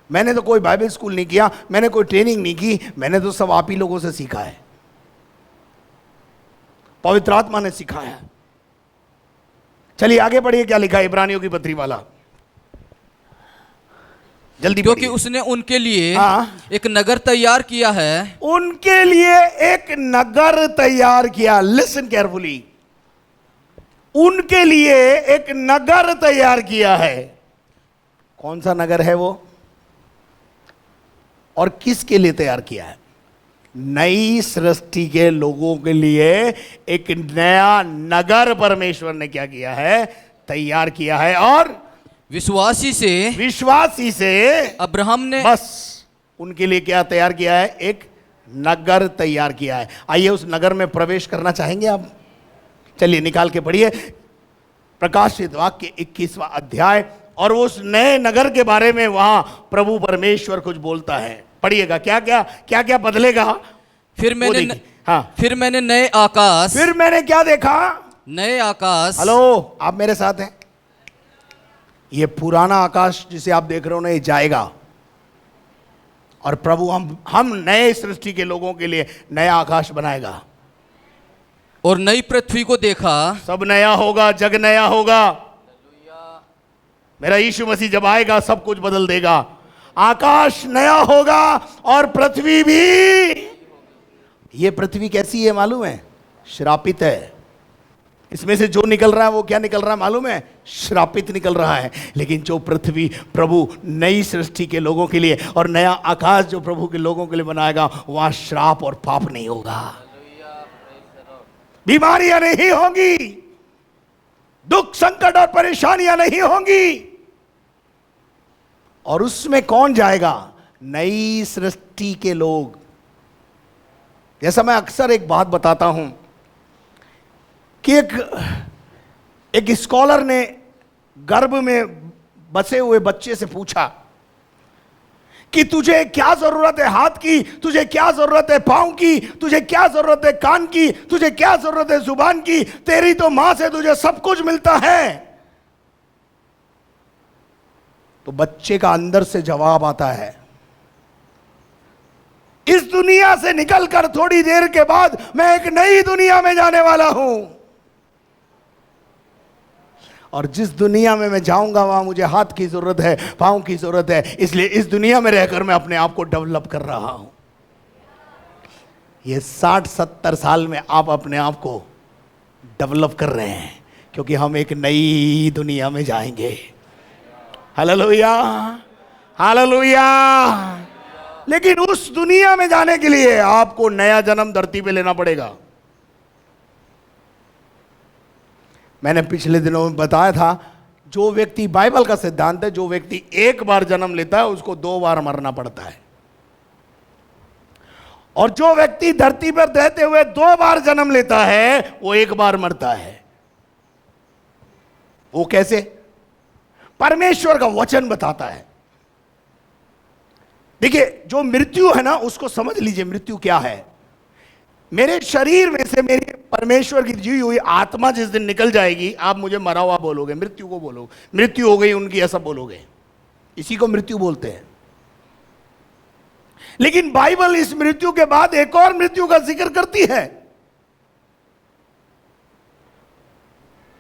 Speaker 5: मैंने तो कोई बाइबल स्कूल नहीं किया, मैंने कोई ट्रेनिंग नहीं की, मैंने तो सब आप ही लोगों से सीखा है। पवित्र आत्मा ने सिखाया। चलिए आगे बढ़िए, क्या लिखा है इब्रानियों की पत्री वाला, जल्दी
Speaker 4: क्योंकि
Speaker 5: पढ़िए।
Speaker 4: उसने उनके लिए
Speaker 5: हाँ।
Speaker 4: एक नगर तैयार किया है।
Speaker 5: उनके लिए एक नगर तैयार किया। लिसन केयरफुली, उनके लिए एक नगर तैयार किया है। कौन सा नगर है वो, और किसके लिए तैयार किया है? नई सृष्टि के लोगों के लिए एक नया नगर परमेश्वर ने क्या किया है? तैयार किया है। और विश्वासी से
Speaker 4: अब्राहम ने
Speaker 5: बस उनके लिए क्या तैयार किया है? एक नगर तैयार किया है। आइए उस नगर में प्रवेश करना चाहेंगे आप? चलिए निकाल के पढ़िए प्रकाशित वाक्य 21वां अध्याय, और उस नए नगर के बारे में वहां प्रभु परमेश्वर कुछ बोलता है। पढ़िएगा क्या क्या बदलेगा।
Speaker 4: फिर मैंने नए आकाश,
Speaker 5: फिर मैंने क्या देखा?
Speaker 4: नए आकाश।
Speaker 5: हेलो, आप मेरे साथ हैं? ये पुराना आकाश जिसे आप देख रहे हो ना, ये जाएगा, और प्रभु हम नए सृष्टि के लोगों के लिए नया आकाश बनाएगा।
Speaker 4: और नई पृथ्वी को देखा।
Speaker 5: सब नया होगा, जग नया होगा। मेरा यीशु मसीह जब आएगा सब कुछ बदल देगा। आकाश नया होगा और पृथ्वी भी। ये पृथ्वी कैसी है मालूम है? श्रापित है। इसमें से जो निकल रहा है वो क्या निकल रहा है मालूम है? श्रापित निकल रहा है। लेकिन जो पृथ्वी प्रभु नई सृष्टि के लोगों के लिए और नया आकाश जो प्रभु के लोगों के लिए बनाएगा, वहां श्राप और पाप नहीं होगा, बीमारियां नहीं होंगी, दुख संकट और परेशानियां नहीं होंगी। और उसमें कौन जाएगा? नई सृष्टि के लोग। जैसा मैं अक्सर एक बात बताता हूं कि एक स्कॉलर ने गर्भ में बसे हुए बच्चे से पूछा कि तुझे क्या जरूरत है हाथ की, तुझे क्या जरूरत है पांव की, तुझे क्या जरूरत है कान की, तुझे क्या जरूरत है जुबान की? तेरी तो मां से तुझे सब कुछ मिलता है। तो बच्चे का अंदर से जवाब आता है, इस दुनिया से निकलकर थोड़ी देर के बाद मैं एक नई दुनिया में जाने वाला हूं, और जिस दुनिया में मैं जाऊंगा वहां मुझे हाथ की जरूरत है, पांव की जरूरत है। इसलिए इस दुनिया में रहकर मैं अपने आप को डेवलप कर रहा हूं। ये 60-70 साल में आप अपने आप को डेवलप कर रहे हैं, क्योंकि हम एक नई दुनिया में जाएंगे। Hallelujah, hallelujah. लेकिन उस दुनिया में जाने के लिए आपको नया जन्म धरती पे लेना पड़ेगा। मैंने पिछले दिनों में बताया था, जो व्यक्ति, बाइबल का सिद्धांत है, जो व्यक्ति एक बार जन्म लेता है उसको 2 बार मरना पड़ता है, और जो व्यक्ति धरती पर रहते हुए 2 बार जन्म लेता है वो 1 बार मरता है। वो कैसे? परमेश्वर का वचन बताता है। देखिए, जो मृत्यु है ना, उसको समझ लीजिए मृत्यु क्या है। मेरे शरीर में से मेरी परमेश्वर की जी हुई आत्मा जिस दिन निकल जाएगी, आप मुझे मरा हुआ बोलोगे, मृत्यु को बोलोगे, मृत्यु हो गई उनकी, ऐसा बोलोगे। इसी को मृत्यु बोलते हैं। लेकिन बाइबल इस मृत्यु के बाद एक और मृत्यु का जिक्र करती है।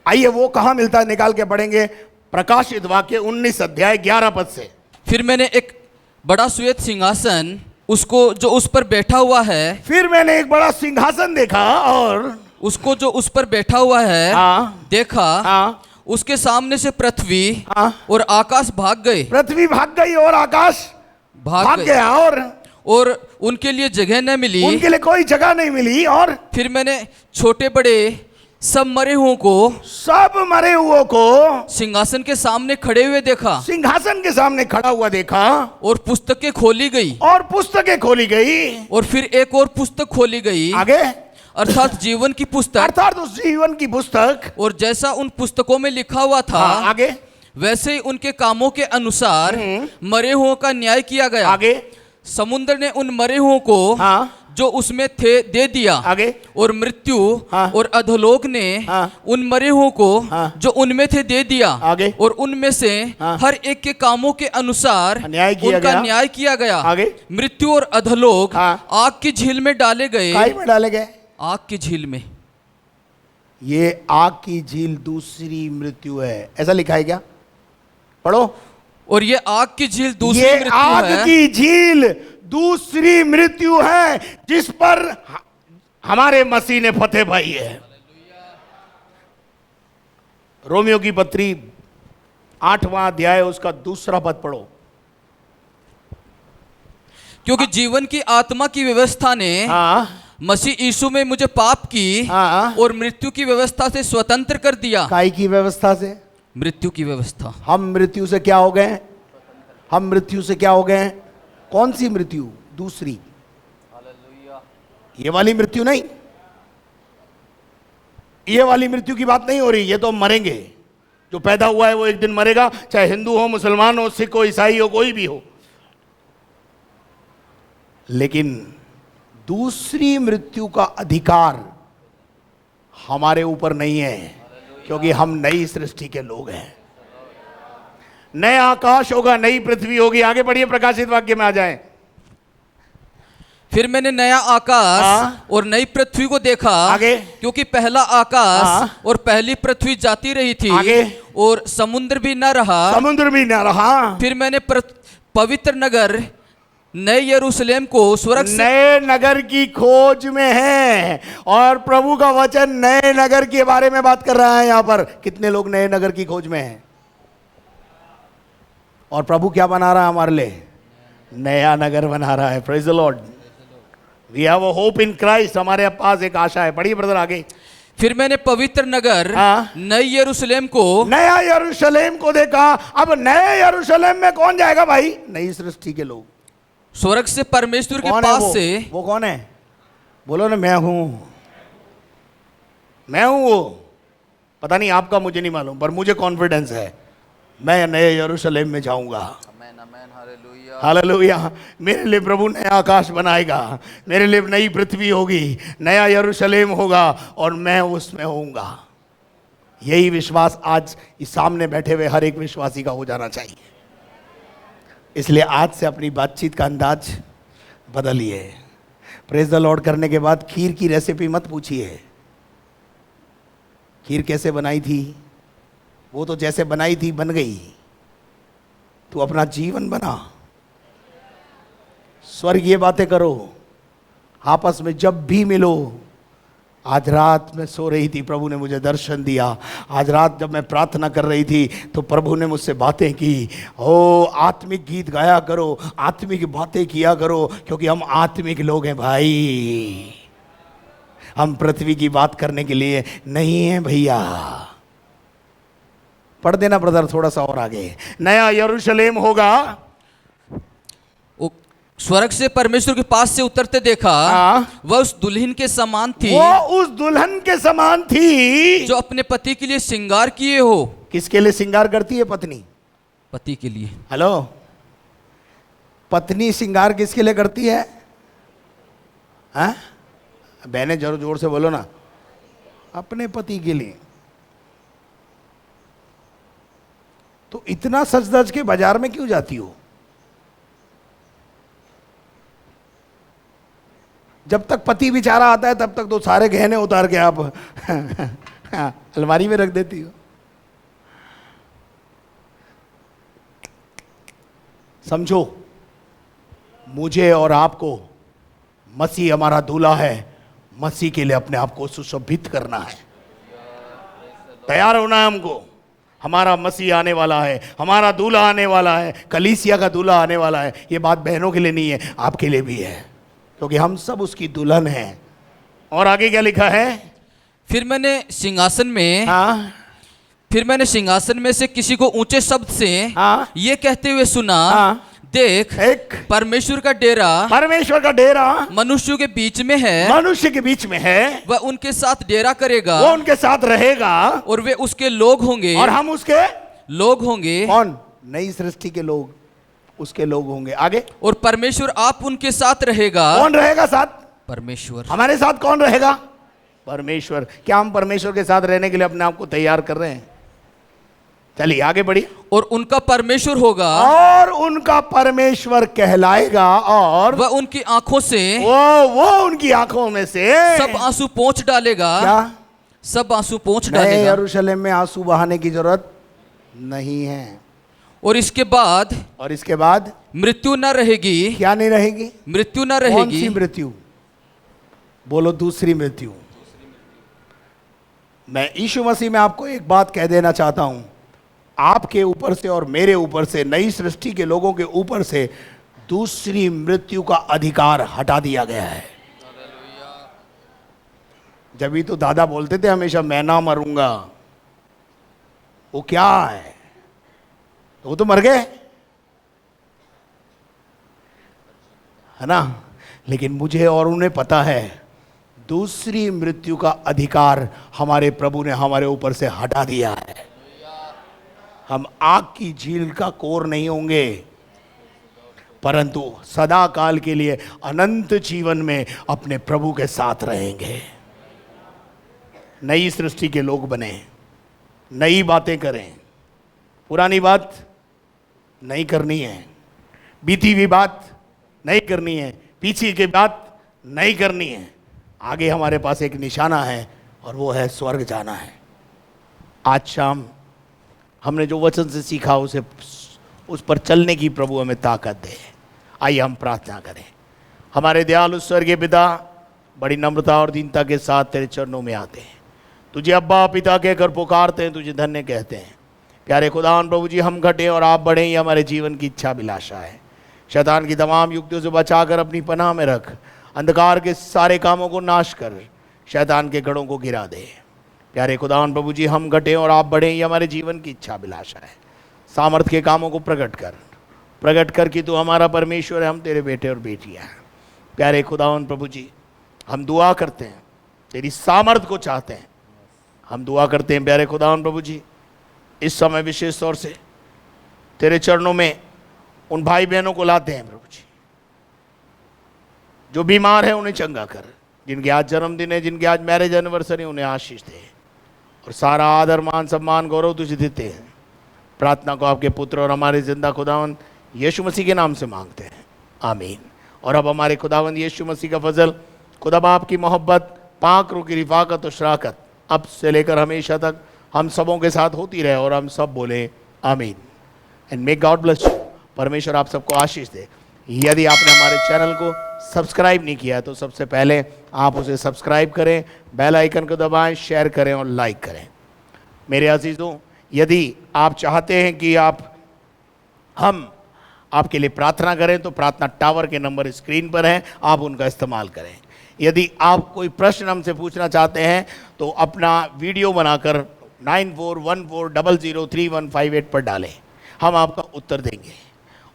Speaker 5: आइए वो कहां मिलता है, निकाल के पढ़ेंगे। प्रकाशित वाक्य 19 अध्याय 11 पद से।
Speaker 4: फिर मैंने एक बड़ा श्वेत सिंहासन, उसको जो उस पर बैठा हुआ है,
Speaker 5: फिर मैंने एक बड़ा सिंहासन देखा, और
Speaker 4: उसको जो उस पर बैठा हुआ है देखा। उसके सामने से पृथ्वी और आकाश भाग गए।
Speaker 5: पृथ्वी भाग गई और आकाश भाग गया,
Speaker 4: और उनके लिए जगह न मिली,
Speaker 5: उनके लिए कोई जगह नहीं मिली। और
Speaker 4: फिर मैंने छोटे बड़े सब मरे हुओं को सिंहासन के सामने खड़े हुए देखा।
Speaker 5: सिंहासन के सामने खड़ा हुआ देखा,
Speaker 4: और पुस्तकें खोली गई,
Speaker 5: और
Speaker 4: फिर एक और पुस्तक खोली गई,
Speaker 5: आगे,
Speaker 4: अर्थात जीवन की पुस्तक,
Speaker 5: अर्थात उस जीवन की पुस्तक।
Speaker 4: और जैसा उन पुस्तकों में लिखा हुआ था,
Speaker 5: आगे,
Speaker 4: वैसे ही उनके कामों के अनुसार मरे हुओं का न्याय किया गया।
Speaker 3: आगे।
Speaker 4: समुद्र ने उन मरे हुओं को
Speaker 3: हाँ।
Speaker 4: जो उसमें थे दे दिया।
Speaker 3: आगे।
Speaker 4: और मृत्यु
Speaker 3: हाँ।
Speaker 4: और अधोलोक ने
Speaker 3: हाँ।
Speaker 4: उन मरे हुओं को
Speaker 3: हाँ।
Speaker 4: जो उनमें थे दे दिया।
Speaker 3: आगे।
Speaker 4: और उनमें से
Speaker 3: हाँ।
Speaker 4: हर एक के कामों के अनुसार
Speaker 3: न्याय किया
Speaker 4: उनका
Speaker 3: गया।
Speaker 4: न्याय किया गया।
Speaker 3: आगे।
Speaker 4: मृत्यु और अधोलोक
Speaker 3: हाँ।
Speaker 4: आग की झील में डाले गए।
Speaker 3: काई में डाले गए?
Speaker 4: आग की झील में।
Speaker 3: ये आग की झील दूसरी मृत्यु है, ऐसा लिखा है क्या? पढ़ो।
Speaker 4: और ये आग की झील दूसरी
Speaker 3: ये
Speaker 4: मृत्यु
Speaker 3: आग
Speaker 4: है।
Speaker 3: की झील दूसरी मृत्यु है जिस पर हमारे मसीह ने फतेह पाई है। रोमियो की पत्री 8वां अध्याय उसका 2 पद पढ़ो।
Speaker 4: क्योंकि जीवन की आत्मा की व्यवस्था ने मसीह यीशु में मुझे पाप की और मृत्यु की व्यवस्था से स्वतंत्र कर दिया।
Speaker 3: काई की व्यवस्था से?
Speaker 4: मृत्यु की व्यवस्था।
Speaker 3: हम मृत्यु से क्या हो गए? हम मृत्यु से क्या हो गए? कौन सी मृत्यु? दूसरी। ये वाली मृत्यु नहीं, ये वाली मृत्यु की बात नहीं हो रही। ये तो हम मरेंगे। जो पैदा हुआ है वो एक दिन मरेगा, चाहे हिंदू हो, मुसलमान हो, सिख हो, ईसाई हो, कोई भी हो। लेकिन दूसरी मृत्यु का अधिकार हमारे ऊपर नहीं है, क्योंकि हम नई सृष्टि के लोग हैं। नया आकाश होगा, नई पृथ्वी होगी। आगे बढ़िए, प्रकाशित वाक्य में आ जाएं।
Speaker 4: फिर मैंने नया आकाश और नई पृथ्वी को देखा।
Speaker 3: आगे।
Speaker 4: क्योंकि पहला आकाश और पहली पृथ्वी जाती रही थी।
Speaker 3: आगे।
Speaker 4: और समुद्र भी न रहा।
Speaker 3: समुद्र भी न रहा।
Speaker 4: फिर मैंने पवित्र नगर नए यरूशलेम को स्वर्ग से।
Speaker 3: नए नगर की खोज में है, और प्रभु का वचन नए नगर के बारे में बात कर रहा है। यहां पर कितने लोग नए नगर की खोज में हैं? और प्रभु क्या बना रहा है हमारे लिए? नया नगर बना रहा है। Praise the Lord. We have a hope in Christ. हमारे पास एक आशा है। पढ़िए ब्रदर आगे।
Speaker 4: फिर मैंने पवित्र नगर नई यरूशलेम को, नया
Speaker 3: यरूशलेम को देखा। अब नए यरूशलेम में कौन जाएगा भाई? नई सृष्टि के लोग।
Speaker 4: स्वर्ग से परमेश्वर के पास से।
Speaker 3: वो कौन है? बोलो ना, मैं हूं। मैं हूं वो। पता नहीं आपका, मुझे नहीं मालूम, पर मुझे कॉन्फिडेंस है मैं नए यरूशलेम में जाऊंगा। हालेलुया। मेरे लिए प्रभु नया आकाश बनाएगा, मेरे लिए नई पृथ्वी होगी, नया यरूशलेम होगा, और मैं उसमें होऊंगा। यही विश्वास आज इस सामने बैठे हुए हर एक विश्वासी का हो जाना चाहिए। इसलिए आज से अपनी बातचीत का अंदाज बदलिए। प्रेज द लॉर्ड करने के बाद खीर की रेसिपी मत पूछिए। खीर कैसे बनाई थी? वो तो जैसे बनाई थी बन गई। तू अपना जीवन बना, स्वर्गीय बातें करो। आपस में जब भी मिलो। आज रात में सो रही थी, प्रभु ने मुझे दर्शन दिया। आज रात जब मैं प्रार्थना कर रही थी तो प्रभु ने मुझसे बातें की। ओ, आत्मिक गीत गाया करो, आत्मिक बातें किया करो, क्योंकि हम आत्मिक लोग हैं भाई। हम पृथ्वी की बात करने के लिए नहीं है भैया। पढ़ देना ब्रदर थोड़ा सा और आगे। नया यरूशलेम होगा।
Speaker 4: स्वर्ग से परमेश्वर के पास से उतरते देखा। वह उस दुल्हन के समान थी।
Speaker 3: वो उस दुल्हन के समान थी
Speaker 4: जो अपने पति के लिए श्रृंगार किए हो।
Speaker 3: किसके लिए श्रृंगार करती है? पत्नी।
Speaker 4: पति के लिए।
Speaker 3: हेलो, पत्नी श्रृंगार किसके लिए करती है? हाँ, बहने जोर जोर से बोलो ना। अपने पति के लिए। तो इतना सच धज के बाजार में क्यों जाती हो? जब तक पति बेचारा आता है तब तक तो सारे गहने उतार के आप अलमारी में रख देती हो। समझो, मुझे और आपको मसीह हमारा दूल्हा है। मसीह के लिए अपने आप को सुशोभित करना है, तैयार होना है हमको। हमारा मसीह आने वाला है, हमारा दूल्हा आने वाला है, कलीसिया का दूल्हा आने वाला है। ये बात बहनों के लिए नहीं है, आपके लिए भी है, क्योंकि हम सब उसकी दुल्हन हैं। और आगे क्या लिखा है?
Speaker 4: फिर मैंने सिंहासन में से किसी को ऊंचे शब्द से ये कहते हुए सुना, देख, परमेश्वर का डेरा मनुष्यों के बीच में है। वह उनके साथ डेरा करेगा,
Speaker 3: वो उनके साथ रहेगा,
Speaker 4: और वे उसके लोग होंगे,
Speaker 3: और हम उसके
Speaker 4: लोग होंगे।
Speaker 5: कौन? नई सृष्टि के लोग, उसके लोग होंगे। आगे,
Speaker 4: और परमेश्वर आप उनके साथ रहेगा।
Speaker 5: कौन रहेगा साथ?
Speaker 4: परमेश्वर।
Speaker 5: हमारे साथ कौन रहेगा? परमेश्वर। क्या हम परमेश्वर के साथ रहने के लिए अपने आप को तैयार कर रहे हैं? चलिए आगे बढ़िए।
Speaker 4: और उनका परमेश्वर होगा,
Speaker 5: और उनका परमेश्वर कहलाएगा, और
Speaker 4: वह उनकी आंखों से,
Speaker 5: वो उनकी आंखों में से
Speaker 4: सब आंसू पोंछ डालेगा।
Speaker 5: क्या?
Speaker 4: सब आंसू पोंछ
Speaker 5: नए
Speaker 4: डालेगा।
Speaker 5: यरूशलेम में आंसू बहाने की जरूरत नहीं है।
Speaker 4: और इसके बाद,
Speaker 5: और इसके बाद
Speaker 4: मृत्यु न रहेगी।
Speaker 5: क्या नहीं रहेगी?
Speaker 4: मृत्यु न
Speaker 5: कौन
Speaker 4: रहेगी।
Speaker 5: सी मृत्यु? बोलो, दूसरी मृत्यु। मैं यीशु मसीह में आपको एक बात कह देना चाहता हूं, आपके ऊपर से और मेरे ऊपर से, नई सृष्टि के लोगों के ऊपर से दूसरी मृत्यु का अधिकार हटा दिया गया है। जब भी तो दादा बोलते थे हमेशा, मैं ना मरूंगा। वो क्या है? तो वो तो मर गए, है ना? लेकिन मुझे और उन्हें पता है, दूसरी मृत्यु का अधिकार हमारे प्रभु ने हमारे ऊपर से हटा दिया है। हम आग की झील का कोर नहीं होंगे, परंतु सदा काल के लिए अनंत जीवन में अपने प्रभु के साथ रहेंगे। नई सृष्टि के लोग बने, नई बातें करें, पुरानी बात नहीं करनी है, बीती हुई बात नहीं करनी है, पीछे की बात नहीं करनी है। आगे हमारे पास एक निशाना है, और वो है स्वर्ग जाना है। आज शाम हमने जो वचन से सीखा, उस पर चलने की प्रभु हमें ताकत दे। आइए हम प्रार्थना करें। हमारे दयालु स्वर्गीय पिता, बड़ी नम्रता और दीनता के साथ तेरे चरणों में आते हैं, तुझे अब्बा पिता कहकर पुकारते हैं, तुझे धन्य कहते हैं। प्यारे खुदावन प्रभु जी, हम घटे और आप बढ़ें, ये हमारे जीवन की इच्छा अभिलाषा है। शैतान की तमाम युक्तियों से बचाकर अपनी पनाह में रख, अंधकार के सारे कामों को नाश कर, शैतान के गढ़ों को गिरा दे। प्यारे खुदावन प्रभु जी, हम घटे और आप बढ़ें, ये हमारे जीवन की इच्छा अभिलाषा है। सामर्थ्य के कामों को प्रकट कर कि तू हमारा परमेश्वर है, हम तेरे बेटे और बेटियाँ हैं। प्यारे खुदावन प्रभु जी, हम दुआ करते हैं, तेरी सामर्थ्य को चाहते हैं। हम दुआ करते हैं प्यारे खुदावन प्रभु जी, इस समय विशेष तौर से तेरे चरणों में उन भाई बहनों को लाते हैं प्रभु जी, जो बीमार है उन्हें चंगा कर, जिनके आज जन्मदिन है, जिनके आज मैरिज एनिवर्सरी, उन्हें आशीष दे, और सारा आदर मान सम्मान गौरव तुझे देते हैं। प्रार्थना को आपके पुत्र और हमारे जिंदा खुदावन यीशु मसीह के नाम से मांगते हैं, आमीन। और अब हमारे खुदावन यीशु मसीह का फजल, खुदा बाप की मोहब्बत, पाक रूह की रिफाकत और शराकत अब से लेकर हमेशा तक हम सबों के साथ होती रहे, और हम सब बोले आमीन। And may God bless you. परमेश्वर आप सबको आशीष दे। यदि आपने हमारे चैनल को सब्सक्राइब नहीं किया तो सबसे पहले आप उसे सब्सक्राइब करें, बेल आइकन को दबाएं, शेयर करें और लाइक करें। मेरे अजीज़ों, यदि आप चाहते हैं कि हम आपके लिए प्रार्थना करें, तो प्रार्थना टावर के नंबर स्क्रीन पर हैं, आप उनका इस्तेमाल करें। यदि आप कोई प्रश्न हमसे पूछना चाहते हैं तो अपना वीडियो बनाकर 9414003158 पर डालें, हम आपका उत्तर देंगे।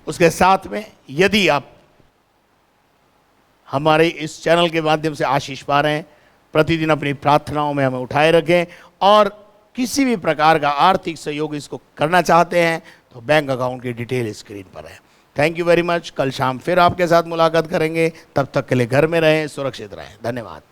Speaker 5: उसके साथ में यदि आप हमारे इस चैनल के माध्यम से आशीष पा रहे हैं, प्रतिदिन अपनी प्रार्थनाओं में हमें उठाए रखें, और किसी भी प्रकार का आर्थिक सहयोग इसको करना चाहते हैं तो बैंक अकाउंट की डिटेल स्क्रीन पर है। Thank you very much. कल शाम फिर आपके साथ मुलाकात करेंगे, तब तक के लिए घर में रहें, सुरक्षित रहें। धन्यवाद।